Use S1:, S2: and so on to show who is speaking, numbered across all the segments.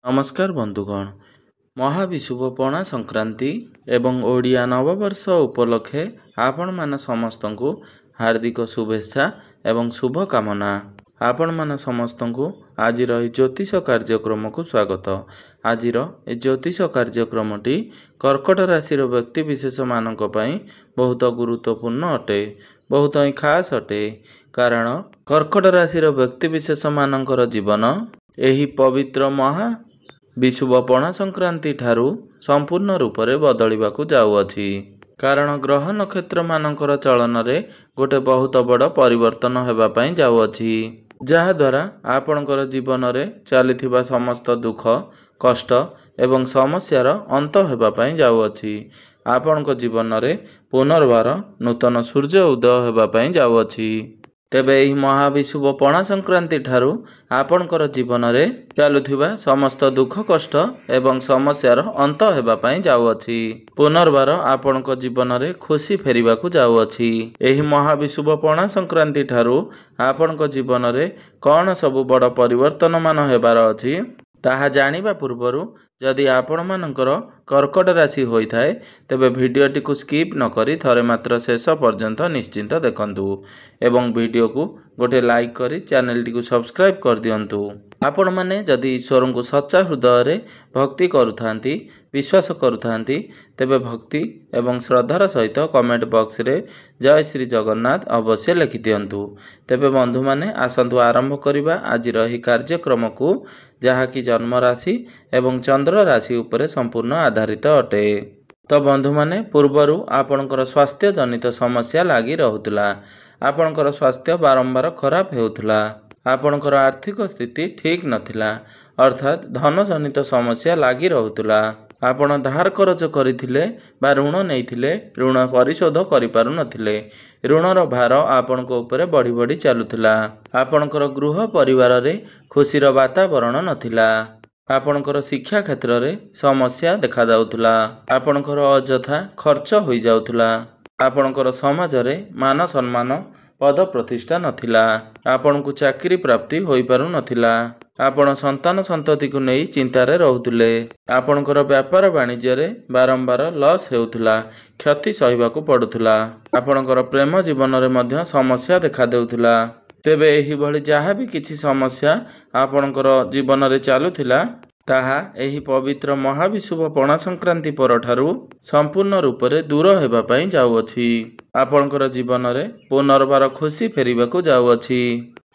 S1: नमस्कार बंधुगण। महाविषुव पणा संक्रांति एवं ओडिया नववर्ष उपलक्षे आपण मान समस्त को हार्दिक शुभेच्छा एवं शुभकामना। आपण मान समस्त को आज ज्योतिष कार्यक्रम को स्वागत। आज ज्योतिष कार्यक्रमटी कर्कट राशि व्यक्ति विशेष मानक पई बहुत गुरुत्वपूर्ण अटे, बहुत ही खास अटे। कारण कर्कट राशि व्यक्ति विशेष मानकर जीवन एही पवित्र महा विषुव पणा संक्रांति ठारू संपूर्ण रूप से बदलिबाकू जाउअछि। कारण ग्रह नक्षत्र मानकर चलन रे गोटे बहुत बड़ परिवर्तन हेबा पई जाउअछि, जहा द्वारा आपणकर जीवन रे चलिथिबा समस्त दुख कष्ट एवं समस्यार अंत हेबा पई जाउअछि। आपणक जीवन रे पुनर्बार नूतन सूर्य उदय हेबा पई जाउअछि। तेबे एही महाविषुव पणा संक्रांति ठारू आपणकर जीवन रे चालुथिबा समस्त दुख कष्ट एवं समस्यार अंत हेबा पई जाउअछि। पुनर्बार आपणक जीवन रे खुशी फेरिबाकू जाउअछि। एही महाविषुव पणा संक्रांति ठारू आपणक जीवन रे कौन सब बड़ परिवर्तन मान हेबार अछि ताहा जानिबा पूर्वरु जदि आपण मानकर कर्कट राशि होइथाए तेबे भिडियोटी को स्किप न करी थरे मात्र शेष पर्यंत निश्चिंत देखंतु एवं वीडियो को गोटे लाइक करी चैनल टी को सब्सक्राइब कर दियंतु। आपण माने जदि ईश्वर को सच्चा हृदय रे भक्ति करुथांती विश्वास करुथांती तेबे भक्ति एवं श्रद्धार सहित कमेंट बॉक्स रे जय श्री जगन्नाथ अवश्य लिखि दियंतु। तेबे बंधु माने आसंतु आरंभ करिबा आज रही कार्यक्रम को, जहा कि जन्म राशि एवं चंद्र राशि उपरे संपूर्ण आधारित अटे। तो बंधु माने पूर्वरु आपणकर स्वास्थ्य जनित समस्या लागी रहुतला, आपणकर स्वास्थ्य बारंबार खराब हेउतला, आपणकर आर्थिक स्थिति ठीक नथिला, अर्थात धन जनित समस्या लागी रहुतला। आपण धार करज करिथिले बा ऋण नैथिले, ऋण परिशोध करि पारु नथिले, ऋणर भार आपणक उपरे बढ़ी बढ़ी चालुथिला, आपणकर गृह परिवार रे खुशीर वातावरण नथिला, आपणकर शिक्षा क्षेत्र रे समस्या देखा जाउथला, आपणकर अଯଥା खर्च होई जाउथला, आपणकर समाज रे मान सम्मान पद प्रतिष्ठा नथिला, आपणकु चाकरी प्राप्ति होई पारु नथिला, आपण संतान संतति को नहीं चिंतार रहुतले, आपणकर व्यापार वाणिज्य रे बारंबार लॉस हेउथला, क्षति सहिबाकू पड़ुथला, आपणकर प्रेम जीवन रे मध्य समस्या देखा देउथला। तेबे एही भली जहा भी किछि समस्या आपणकर जीवन रे चालुथिला ताहा एही पवित्र महाविषुव पणा संक्रांति परठारू संपूर्ण रूप से दूर हेबा पई जाउअछि। आपणकर जीवन रे पुनर्बार खुशी फेरिबाकू जाउअछि।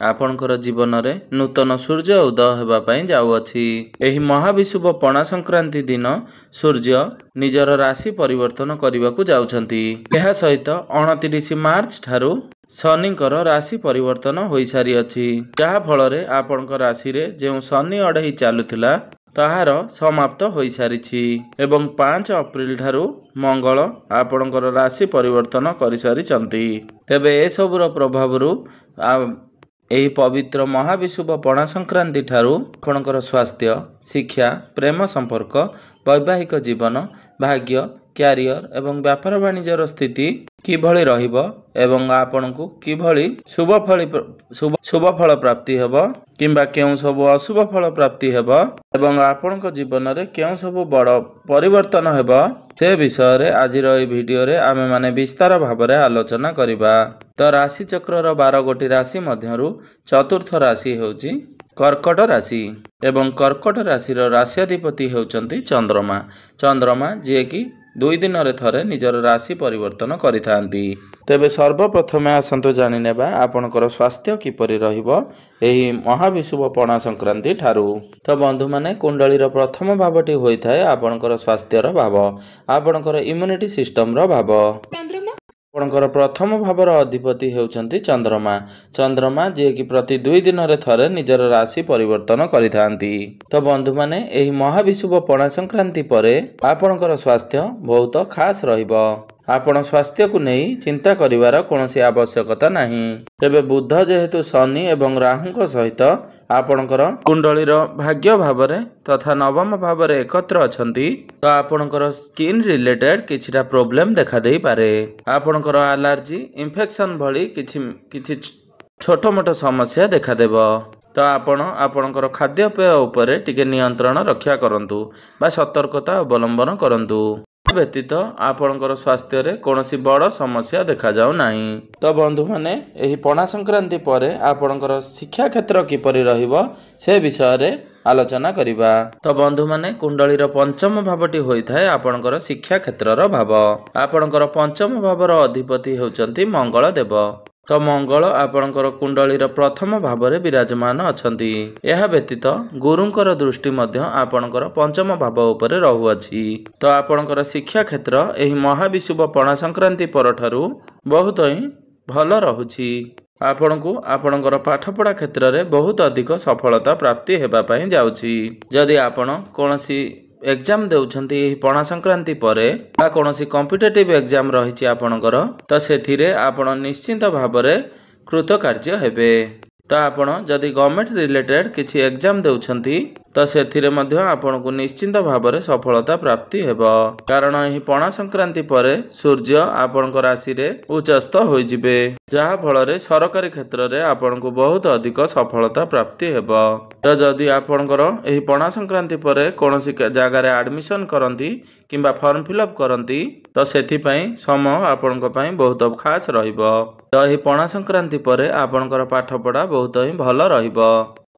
S1: आपणकर जीवन रे नूतन सूर्य उदय हेबा पई जाउअछि। एही महाविषुव पणा संक्रांति दिन सूर्य निजर राशि परिवर्तन करिबाकू जाउछंती। एहा सहित 29 मार्च ठारू शनिकर राशि परिवर्तन होई सारी अछि, जहा फल रे आपणकर राशि रे जेउ शनि अढई चालुथिला ताहार समाप्त होई सारिछि एवं 5 अप्रैल ठारू मंगल आपणकर राशि परिवर्तन करि सारिछंती। तेबे ए सबुर प्रभावरु एही पवित्र महाविषुव पणा संक्रांति ठारू आपणकर स्वास्थ्य शिक्षा प्रेम संपर्क वैवाहिक जीवन भाग्य क्यारियर एवं व्यापार वाणिज्यर स्थिति किभली रहिबो एवं आपनकु किभली शुभ फल प्राप्ति हेबो किंबा केउ सब अशुभ फल प्राप्ति हेबो एवं आपनक जीवन रे केउ सब बड़ परिवर्तन हेबो से विषय रे आजिर ए वीडियो रे आमे माने विस्तार भाव रे आलोचना करिबा। तो राशि चक्र रो 12 गोटी राशि मध्यरु चतुर्थ राशि हेउची कर्कट राशि एवं कर्कट राशि रो राशियाधिपति हेउचंती चंद्रमा। चंद्रमा जे कि 2 दिन रे थरे निजर राशि परिवर्तन करिथांती। तेबे सर्वप्रथमे आसंतो जानि नेबा आपणकर स्वास्थ्य किपरि रहिबो एही महाविषुव पणा संक्रांति ठारू। तो बंधु माने कुंडलीर प्रथम भावटी होइथाय आपणकर स्वास्थ्यर भाव, आपणकर इम्यूनिटी सिस्टम रो भाव। आपणकर प्रथम भावर अधिपति हेउचंती चंद्रमा। चंद्रमा जे कि प्रति 2 दिन रे थरे निजर राशि परिवर्तन करिथांती। तो बंधु माने एही महाविषुव पणा संक्रांति परे आपणकर स्वास्थ्य बहुत खास रहिबो। आपण स्वास्थ्य को नहीं चिंता करिवार कोनोसी आवश्यकता नहीं। तेबे बुध जेहेतु शनि एवं राहु सहित आपणकर कुंडलीर भाग्य भाव तथा नवम भाव एकत्र अछंती तो आपणकर स्किन रिलेटेड किछिटा प्रॉब्लम देखा देई पारे। आपणकर एलर्जी इन्फेक्शन भली किछि छोट मोट समस्या देखा देबो। ତ ଆପଣ ଆପଣଙ୍କର ଖାଦ୍ୟପେୟ ଉପରେ ଟିକେ ନିୟନ୍ତ୍ରଣ ରକ୍ଷା କରନ୍ତୁ ବା ସତର୍କତା ଅବଲମ୍ବନ କରନ୍ତୁ। ବ୍ୟତୀତ ଆପଣଙ୍କର ସ୍ୱାସ୍ଥ୍ୟରେ କୌଣସି ବଡ଼ ସମସ୍ୟା ଦେଖାଯାଉ ନାହିଁ। ତ ବନ୍ଧୁମାନେ, ଏହି ପଣା ସଂକ୍ରାନ୍ତି ପରେ ଆପଣଙ୍କର ଶିକ୍ଷା କ୍ଷେତ୍ର କିପରି ରହିବ ସେ ବିଷୟରେ ଆଲୋଚନା କରିବା। ତ ବନ୍ଧୁମାନେ, କୁଣ୍ଡଳୀର ପଞ୍ଚମ ଭାବଟି ହୋଇଥାଏ ଆପଣଙ୍କର ଶିକ୍ଷା କ୍ଷେତ୍ରର ଭାବ। ଆପଣଙ୍କର ପଞ୍ଚମ ଭାବର ଅଧିପତି ହେଉଛନ୍ତି ମଙ୍ଗଳ ଦେବ। ତ ମଙ୍ଗଳ ଆପଣଙ୍କର କୁଣ୍ଡଳୀର ପ୍ରଥମ ଭାବରେ ବିରାଜମାନ ଅଛନ୍ତି। ଏହା ବ୍ୟତୀତ ଗୁରୁଙ୍କର ଦୃଷ୍ଟି ମଧ୍ୟ ଆପଣଙ୍କର ପଞ୍ଚମ ଭାବ ଉପରେ ରହୁଅଛି। ତ ଆପଣଙ୍କର ଶିକ୍ଷା କ୍ଷେତ୍ର ଏହି ମହାବିଷୁବ ପଣା ସଂକ୍ରାନ୍ତି ପରଠାରୁ ବହୁତ ହିଁ ଭଲ ରହୁଛି। ଆପଣଙ୍କୁ ଆପଣଙ୍କର ପାଠପଢ଼ା କ୍ଷେତ୍ରରେ ବହୁତ ଅଧିକ ସଫଳତା ପ୍ରାପ୍ତି ହେବା ପାଇଁ ଯାଉଛି। ଯଦି ଆପଣ କୌଣସି ଏକ୍ଜାମ ଦେଉଛନ୍ତି ଏହି ପଣା ସଂକ୍ରାନ୍ତି ପରେ ବା କୌଣସି କମ୍ପିଟେଟିଭ୍ ଏକ୍ଜାମ ରହିଛି ଆପଣଙ୍କର, ତ ସେଥିରେ ଆପଣ ନିଶ୍ଚିନ୍ତ ଭାବରେ କୃତକାର୍ଯ୍ୟ ହେବେ। ତ ଆପଣ ଯଦି ଗଭର୍ଣ୍ଣମେଣ୍ଟ ରିଲେଟେଡ୍ କିଛି ଏକ୍ଜାମ ଦେଉଛନ୍ତି ତ ସେଥିରେ ମଧ୍ୟ ଆପଣଙ୍କୁ ନିଶ୍ଚିନ୍ତ ଭାବରେ ସଫଳତା ପ୍ରାପ୍ତି ହେବ। କାରଣ ଏହି ପଣା ସଂକ୍ରାନ୍ତି ପରେ ସୂର୍ଯ୍ୟ ଆପଣଙ୍କ ରାଶିରେ ଉଚ୍ଚସ୍ଥ ହୋଇଯିବେ, ଯାହା ଫଳରେ ସରକାରୀ କ୍ଷେତ୍ରରେ ଆପଣଙ୍କୁ ବହୁତ ଅଧିକ ସଫଳତା ପ୍ରାପ୍ତି ହେବ। ତ ଯଦି ଆପଣଙ୍କର ଏହି ପଣା ସଂକ୍ରାନ୍ତି ପରେ କୌଣସି ଜାଗାରେ ଆଡମିସନ କରନ୍ତି କିମ୍ବା ଫର୍ମ ଫିଲ୍ଅପ୍ କରନ୍ତି ତ ସେଥିପାଇଁ ସମୟ ଆପଣଙ୍କ ପାଇଁ ବହୁତ ଖାସ୍ ରହିବ। ତ ଏହି ପଣା ସଂକ୍ରାନ୍ତି ପରେ ଆପଣଙ୍କର ପାଠପଢ଼ା ବହୁତ ହିଁ ଭଲ ରହିବ।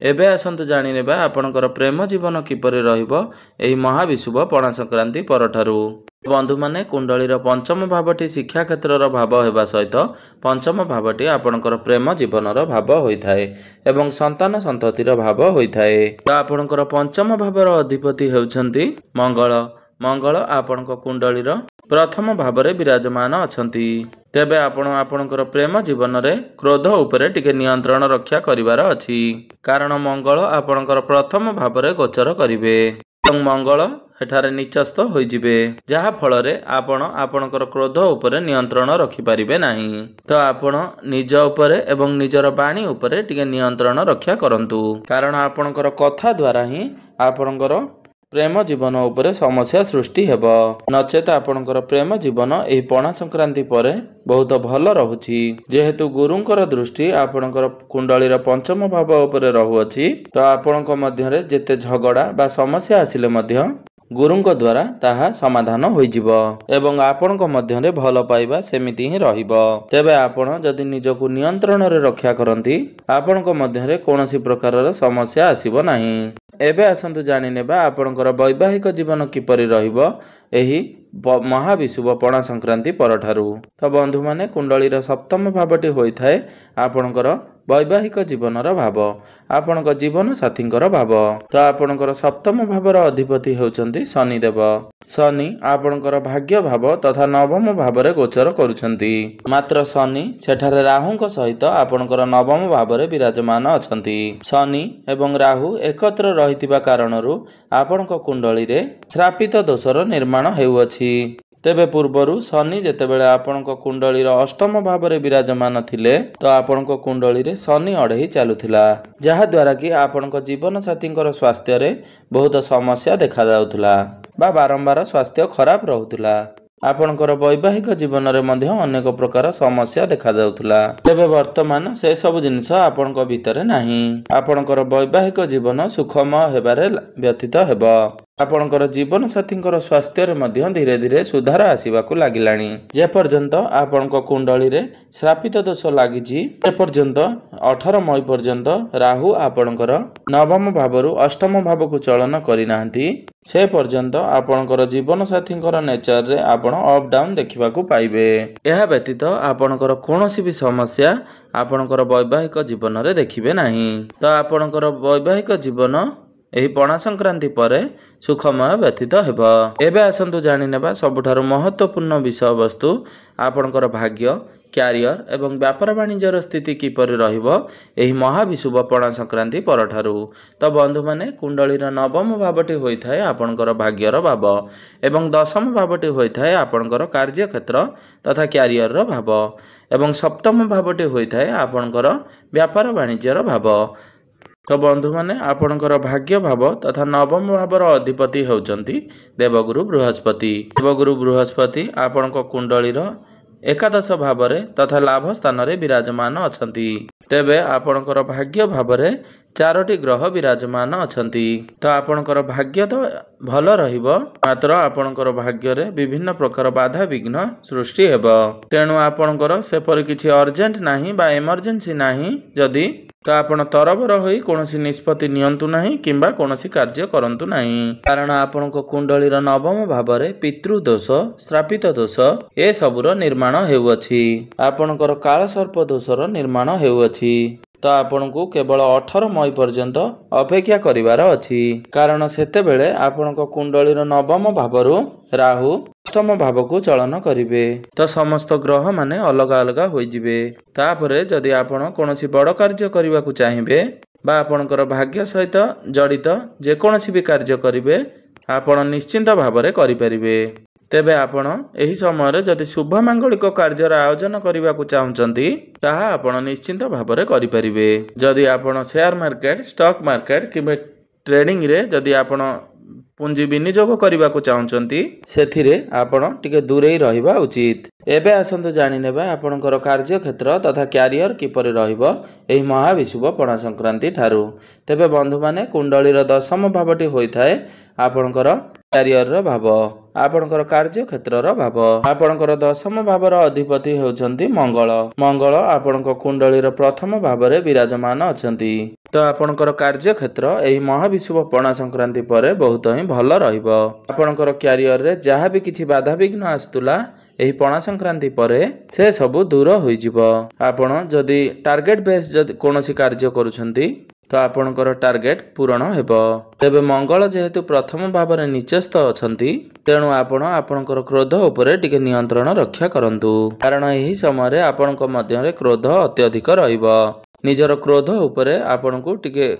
S1: ଏବେ ଆସନ୍ତୁ ଜାଣିନେବା ଆପଣଙ୍କର ପ୍ରେମ ଜୀବନ କିପରି ରହିବ ଏହି ମହାବିଷୁବ ପଣା ସଂକ୍ରାନ୍ତି ପରଠାରୁ। ବନ୍ଧୁମାନେ, କୁଣ୍ଡଳୀର ପଞ୍ଚମ ଭାବଟି ଶିକ୍ଷା କ୍ଷେତ୍ରର ଭାବ ହେବା ସହିତ ପଞ୍ଚମ ଭାବଟି ଆପଣଙ୍କର ପ୍ରେମ ଜୀବନର ଭାବ ହୋଇଥାଏ ଏବଂ ସନ୍ତାନ ସନ୍ତତିର ଭାବ ହୋଇଥାଏ। ତ ଆପଣଙ୍କର ପଞ୍ଚମ ଭାବର ଅଧିପତି ହେଉଛନ୍ତି ମଙ୍ଗଳ। ମଙ୍ଗଳ ଆପଣଙ୍କ କୁଣ୍ଡଳୀର ପ୍ରଥମ ଭାବରେ ବିରାଜମାନ ଅଛନ୍ତି। ତେବେ ଆପଣ ଆପଣଙ୍କର ପ୍ରେମ ଜୀବନରେ କ୍ରୋଧ ଉପରେ ଟିକେ ନିୟନ୍ତ୍ରଣ ରକ୍ଷା କରିବାର ଅଛି। କାରଣ ମଙ୍ଗଳ ଆପଣଙ୍କର ପ୍ରଥମ ଭାବରେ ଗୋଚର କରିବେ ଏବଂ ମଙ୍ଗଳ ଏଠାରେ ନିଚସ୍ତ ହୋଇଯିବେ, ଯାହା ଫଳରେ ଆପଣ ଆପଣଙ୍କର କ୍ରୋଧ ଉପରେ ନିୟନ୍ତ୍ରଣ ରଖିପାରିବେ ନାହିଁ। ତ ଆପଣ ନିଜ ଉପରେ ଏବଂ ନିଜର ବାଣୀ ଉପରେ ଟିକେ ନିୟନ୍ତ୍ରଣ ରକ୍ଷା କରନ୍ତୁ। କାରଣ ଆପଣଙ୍କର କଥା ଦ୍ୱାରା ହିଁ ଆପଣଙ୍କର ପ୍ରେମ ଜୀବନ ଉପରେ ସମସ୍ୟା ସୃଷ୍ଟି ହେବ। ନଚେତ ଆପଣଙ୍କର ପ୍ରେମ ଜୀବନ ଏହି ପଣା ସଂକ୍ରାନ୍ତି ପରେ ବହୁତ ଭଲ ରହୁଛି। ଯେହେତୁ ଗୁରୁଙ୍କର ଦୃଷ୍ଟି ଆପଣଙ୍କର କୁଣ୍ଡଳୀର ପଞ୍ଚମ ଭାବ ଉପରେ ରହୁଅଛି, ତ ଆପଣଙ୍କ ମଧ୍ୟରେ ଯେତେ ଝଗଡ଼ା ବା ସମସ୍ୟା ଆସିଲେ ମଧ୍ୟ ଗୁରୁଙ୍କ ଦ୍ୱାରା ତାହା ସମାଧାନ ହୋଇଯିବ ଏବଂ ଆପଣଙ୍କ ମଧ୍ୟରେ ଭଲ ପାଇବା ସେମିତି ହିଁ ରହିବ। ତେବେ ଆପଣ ଯଦି ନିଜକୁ ନିୟନ୍ତ୍ରଣରେ ରକ୍ଷା କରନ୍ତି ଆପଣଙ୍କ ମଧ୍ୟରେ କୌଣସି ପ୍ରକାରର ସମସ୍ୟା ଆସିବ ନାହିଁ। ଏବେ ଆସନ୍ତୁ ଜାଣିନେବା ଆପଣଙ୍କର ବୈବାହିକ ଜୀବନ କିପରି ରହିବ ଏହି ମହାବିଷୁବ ପଣା ସଂକ୍ରାନ୍ତି ପରଠାରୁ। ତ ବନ୍ଧୁମାନେ, କୁଣ୍ଡଳୀର ସପ୍ତମ ଭାବଟି ହୋଇଥାଏ ଆପଣଙ୍କର ବୈବାହିକ ଜୀବନର ଭାବ, ଆପଣଙ୍କ ଜୀବନ ସାଥୀଙ୍କର ଭାବ। ତ ଆପଣଙ୍କର ସପ୍ତମ ଭାବର ଅଧିପତି ହେଉଛନ୍ତି ଶନିଦେବ। ଶନି ଆପଣଙ୍କର ଭାଗ୍ୟ ଭାବ ତଥା ନବମ ଭାବରେ ଗୋଚର କରୁଛନ୍ତି। ମାତ୍ର ଶନି ସେଠାରେ ରାହୁଙ୍କ ସହିତ ଆପଣଙ୍କର ନବମ ଭାବରେ ବିରାଜମାନ ଅଛନ୍ତି। ଶନି ଏବଂ ରାହୁ ଏକତ୍ର ରହିଥିବା କାରଣରୁ ଆପଣଙ୍କ କୁଣ୍ଡଳୀରେ ଶ୍ରାପିତ ଦୋଷର ନିର୍ମାଣ ହେଉଅଛି। ତେବେ ପୂର୍ବରୁ ଶନି ଯେତେବେଳେ ଆପଣଙ୍କ କୁଣ୍ଡଳୀର ଅଷ୍ଟମ ଭାବରେ ବିରାଜମାନ ଥିଲେ ତ ଆପଣଙ୍କ କୁଣ୍ଡଳୀରେ ଶନି ଅଢ଼େଇ ଚାଲୁଥିଲା, ଯାହାଦ୍ୱାରା କି ଆପଣଙ୍କ ଜୀବନସାଥୀଙ୍କର ସ୍ୱାସ୍ଥ୍ୟରେ ବହୁତ ସମସ୍ୟା ଦେଖାଯାଉଥିଲା ବା ବାରମ୍ବାର ସ୍ୱାସ୍ଥ୍ୟ ଖରାପ ରହୁଥିଲା। ଆପଣଙ୍କର ବୈବାହିକ ଜୀବନରେ ମଧ୍ୟ ଅନେକ ପ୍ରକାର ସମସ୍ୟା ଦେଖାଯାଉଥିଲା। ତେବେ ବର୍ତ୍ତମାନ ସେସବୁ ଜିନିଷ ଆପଣଙ୍କ ଭିତରେ ନାହିଁ। ଆପଣଙ୍କର ବୈବାହିକ ଜୀବନ ସୁଖମୟ ହେବାରେ ବ୍ୟତୀତ ହେବ। ଆପଣଙ୍କର ଜୀବନସାଥୀଙ୍କର ସ୍ୱାସ୍ଥ୍ୟରେ ମଧ୍ୟ ଧୀରେ ଧୀରେ ସୁଧାର ଆସିବାକୁ ଲାଗିଲାଣି। ଯେପର୍ଯ୍ୟନ୍ତ ଆପଣଙ୍କ କୁଣ୍ଡଳୀରେ ଶ୍ରାପିତ ଦୋଷ ଲାଗିଛି ଏପର୍ଯ୍ୟନ୍ତ 18 ମଇ ପର୍ଯ୍ୟନ୍ତ ରାହୁ ଆପଣଙ୍କର ନବମ ଭାବରୁ ଅଷ୍ଟମ ଭାବକୁ ଚଳନ କରିନାହାନ୍ତି, ସେ ପର୍ଯ୍ୟନ୍ତ ଆପଣଙ୍କର ଜୀବନସାଥୀଙ୍କର ନେଚରରେ ଆପଣ ଅପ୍ ଡାଉନ୍ ଦେଖିବାକୁ ପାଇବେ। ଏହା ବ୍ୟତୀତ ଆପଣଙ୍କର କୌଣସି ବି ସମସ୍ୟା ଆପଣଙ୍କର ବୈବାହିକ ଜୀବନରେ ଦେଖିବେ ନାହିଁ। ତ ଆପଣଙ୍କର ବୈବାହିକ ଜୀବନ ଏହି ପଣା ସଂକ୍ରାନ୍ତି ପରେ ସୁଖମୟ ବ୍ୟତୀତ ହେବ। ଏବେ ଆସନ୍ତୁ ଜାଣିନେବା ସବୁଠାରୁ ମହତ୍ତ୍ୱପୂର୍ଣ୍ଣ ବିଷୟବସ୍ତୁ ଆପଣଙ୍କର ଭାଗ୍ୟ, କ୍ୟାରିୟର ଏବଂ ବ୍ୟାପାର ବାଣିଜ୍ୟର ସ୍ଥିତି କିପରି ରହିବ ଏହି ମହାବିଷୁବ ପଣା ସଂକ୍ରାନ୍ତି ପରଠାରୁ। ତ ବନ୍ଧୁମାନେ, କୁଣ୍ଡଳୀର ନବମ ଭାବଟି ହୋଇଥାଏ ଆପଣଙ୍କର ଭାଗ୍ୟର ଭାବ ଏବଂ ଦଶମ ଭାବଟି ହୋଇଥାଏ ଆପଣଙ୍କର କାର୍ଯ୍ୟକ୍ଷେତ୍ର ତଥା କ୍ୟାରିୟରର ଭାବ ଏବଂ ସପ୍ତମ ଭାବଟି ହୋଇଥାଏ ଆପଣଙ୍କର ବ୍ୟାପାର ବାଣିଜ୍ୟର ଭାବ। ତ ବନ୍ଧୁମାନେ, ଆପଣଙ୍କର ଭାଗ୍ୟ ଭାବ ତଥା ନବମ ଭାବର ଅଧିପତି ହେଉଛନ୍ତି ଦେବଗୁରୁ ବୃହସ୍ପତି। ଦେବଗୁରୁ ବୃହସ୍ପତି ଆପଣଙ୍କ କୁଣ୍ଡଳୀର ଏକାଦଶ ଭାବରେ ତଥା ଲାଭ ସ୍ଥାନରେ ବିରାଜମାନ ଅଛନ୍ତି। तेबे आपणकर भाग्य भावरे 4टी ग्रह विराजमान अछंती। तो आपणकर भाग्य तो भल रहिबो, मात्र आपणकर भाग्य रे विभिन्न प्रकार बाधा विघ्न सृष्टि हेबो। तेणु आपणकर सेपरि किछि अर्जेंट नाही बा इमरजेंसी नाही जदि तो आपण तरबर होई कोनोसी निष्पत्ति नियंतु नाही किंबा कोनोसी कार्य करंतु नाही। कारण आपणको कुंडलीर नवम भावरे पितृदोष, श्रापित दोष ए सबुर निर्माण हेउअछि। आपणकर काल सर्प दोषर निर्माण हेउअछि। तो आपनको केवल 18 मई पर्यंत अपेक्षा करिवार अछि। कारण सेतेबेले आपणको कुंडलीर नवम भावरु राहु अष्टम भाव को चलन करिवे। तो समस्त ग्रह माने अलग अलग होई जिवे। तापरे जदि आपण कोनोसी बड़ कार्य करिवा को चाहिबे बा आपणकर भाग्य सहित जड़ित जे कोनोसी भी कार्य करिवे आपण निश्चिंत भावरे करि परिबे। तेबे आपण एही समय जदि शुभ मांगलिक कार्यर आयोजन करने को चाहते ताहा आपण निश्चिंत भावरे करि परिबे। जदि आपण शेयर मार्केट, स्टॉक मार्केट कि ट्रेडिंग रे जदि आपण पुंजी विनियोग करने को चाहते सेथिरे आपण टिके दूरेई रहिबा उचित। एबे आसंतु जानि नेबा आपणकर कार्य क्षेत्र तथा क्यारियर किपरि रहिबो एही महाविषुव पणा संक्रांति ठारू। तेबे बंधु माने कुंडलीर दशम भावटी होइथाय आपणकर क्यारियर रो भाव, आपणकर कार्य क्षेत्रर भाव। आपणकर दशम भावर अधिपति हेउचंती मंगल। मंगल आपणक कुंडलीर प्रथम भावरे विराजमान अछंती। तो आपणकर कार्य क्षेत्र एही महाविषुव पणा संक्रांति परे बहुत ही भल रहिबो। आपणकर क्यारियर रे जहाँ भी किछि बाधा विघ्न आस्तुला एही पणा संक्रांति परे से सबु दूर होई जिवो। आपण जदि टार्गेट बेस जदि कोनोसी कार्य करूछंती तो आपणकर टार्गेट पूरण हेबो। तेबे मंगल जेहेतु प्रथम भावरे नीचस्थ अछंती तेणु आपण आपणकर क्रोध उपरे टिके नियंत्रण रक्षा करंतु। कारण एही समय रे आपणक मध्यरे क्रोध अत्यधिक रहिबो। निजर क्रोध उपरे आपणकु टिके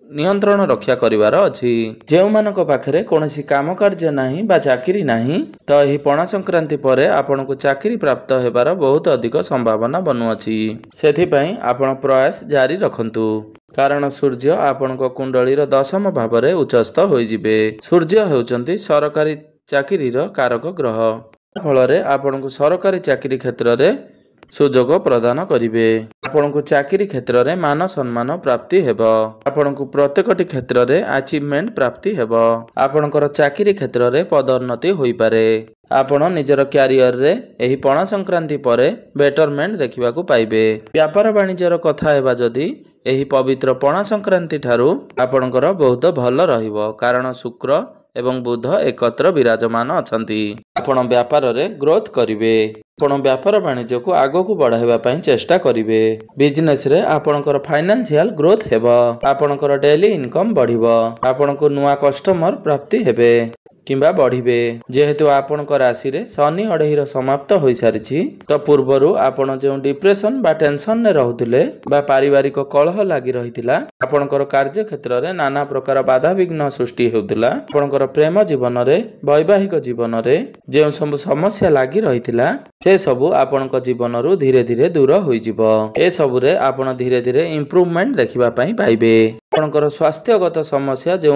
S1: नियंत्रण रक्षा करिवार अछि। जेउ मानक पाखरे कोनोसी काम कार्य नाही बा चाकरी नाही तो एही पणा संक्रांति परे आपणकु चाकरी प्राप्त हेबार बहुत अधिक संभावना बनु अछि। सेथि पई आपण प्रयास जारी रखंतु। कारण सूर्य आपणक कुंडलीर दशम भावरे उच्चस्थ होई जिवे। सूर्य हेउचंती सरकारी चाकरीर कारक ग्रह। फलरे आपणकु सरकारी चाकरी क्षेत्र रे सुजोग प्रदान करिवे। आपणकु चाकरी क्षेत्र रे मान सम्मान प्राप्ति हेबो। आपणकु प्रत्येकटी क्षेत्र रे अचीवमेंट प्राप्ति हेबो। आपणकर चाकरी क्षेत्र रे पदोन्नति होई पारे। आपण निजर क्यारियर रे एही पणा संक्रांति परे बेटरमेंट देखिबा को पाइबे। व्यापार वाणिज्यर कथा हेबा जदि एही पवित्र पणा संक्रांति ठारू आपणकर बहुत भल रहिबो। कारण शुक्र एवं बुध एकत्र विराजमान अछंती। आपण व्यापार रे ग्रोथ करिवे। आपण व्यापार वाणिज्य को आगो को बढ़ाइबा पई चेष्टा करिवे। बिजनेस रे आपणकर फाइनेंशियल ग्रोथ हेबो। आपणकर डेली इनकम बढ़िबो। आपणको नुआ कस्टमर प्राप्ति हेबे किंबा बढ़िबे। जेहेतु आपणकर राशि रे शनि अढ़ेईर समाप्त होई सारिछि तो पूर्वरु आपण जे डिप्रेशन बा टेंशन ने रहउथिले बा पारिवारिक कलह लागि रहितिला, आपणकर कार्य क्षेत्र रे नाना प्रकार बाधा विघ्न सृष्टि हेउतिला, आपणकर प्रेम जीवन रे वैवाहिक जीवन रे जे सब समस्या लागि रहितिला से सबु आपणक जीवन रु धीरे धीरे दूर होई जिवो। ए सबु रे आपण धीरे धीरे इंप्रूवमेंट देखिबा पई पाइबे। आपणकर स्वास्थ्यगत समस्या जो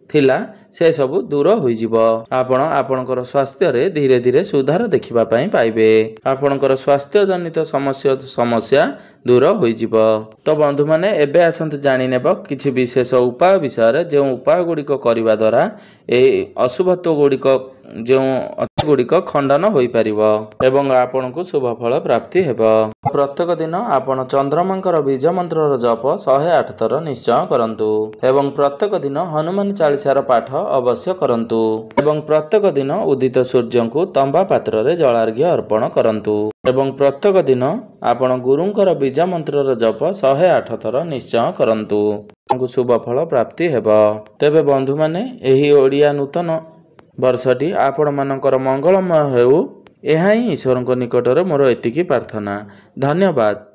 S1: थिला से सबु दूर होई जिवो। आपण आपणकर स्वास्थ्य रे धीरे धीरे सुधार देखिबा पई पाइबे। आपणकर स्वास्थ्य जनित समस्या दूर होई जिवो। तो बंधु माने एबे आसंत जानि नेबो किछि विशेष उपाय विषय जे उपाय गुडिक करिवा द्वारा ए अशुभत्व गुडिक जो गुडिक खंडन होई परिबो एवं आपणकु शुभ फल प्राप्ति हेबो। प्रत्येक दिन आपण चंद्रमांकर बीज मंत्रर जप 108 थर निश्चय करंतु एवं प्रत्येक दिन हनुमान चालीसार पाठ अवश्य करंतु एवं प्रत्येक दिन उदित सूर्य को तंबा पात्र रे जलार्घ्य अर्पण करंतु एवं प्रत्येक दिन आपण गुरुंकर बीज मंत्रर जप 108 थर निश्चय करंतु। आपको शुभ फल प्राप्ति हेबो। तेबे बंधु माने एही ओडिया नूतन वर्षटी आपण मानकर मंगलमय हेउ एहा ही ईश्वरଙ୍କ निकटरे मोर एतिकी प्रार्थना। धन्यवाद।